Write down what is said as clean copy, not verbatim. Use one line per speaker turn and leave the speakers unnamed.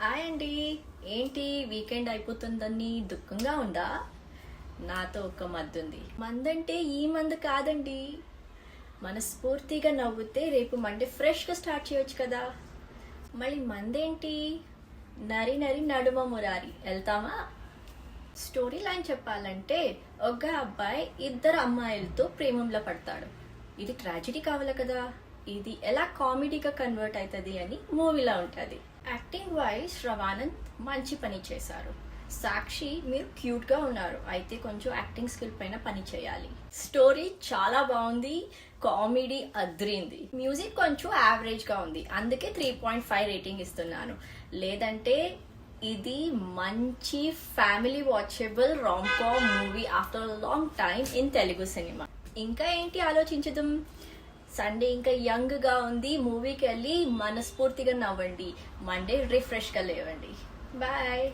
Hi అండి. ఏంటి weekend అయిపోతుందని దుఃఖంగా ఉందా? నాతో ఒక మద్దుంది. మందంటే ఈ మందు కాదండి. మనస్ఫూర్తిగా నవ్వుతే రేపు మండే ఫ్రెష్గా స్టార్ట్ చేయొచ్చు కదా. మళ్ళీ మందేంటి? నరి నరి నడుమ మురారి వెళ్తామా? స్టోరీ లైన్ చెప్పాలంటే ఒక అబ్బాయి ఇద్దరు అమ్మాయిలతో ప్రేమంలో పడతాడు. ఇది ట్రాజెడీ కావాలి కదా. ఇది ఎలా కామెడీగా కన్వర్ట్ అవుతుంది అని మూవీలా ఉంటుంది. యాక్టింగ్ వైజ్ శ్రవానంద్ మంచి పని చేశారు. సాక్షి మీరు క్యూట్ గా ఉన్నారు, అయితే కొంచెం యాక్టింగ్ స్కిల్ పైన పని చేయాలి. స్టోరీ చాలా బాగుంది, కామెడీ అద్రింది. మ్యూజిక్ కొంచెం యావరేజ్ గా ఉంది, అందుకే 3.5 రేటింగ్ ఇస్తున్నాను. లేదంటే ఇది మంచి family watchable rom com movie after long time in Telugu cinema. ఇంకా ఏంటి ఆలోచించడం? సండే ఇంకా యంగ్ గా ఉంది, మూవీకి వెళ్ళి మనస్ఫూర్తిగా నవ్వండి. మండే రిఫ్రెష్ గా లేవండి. బాయ్.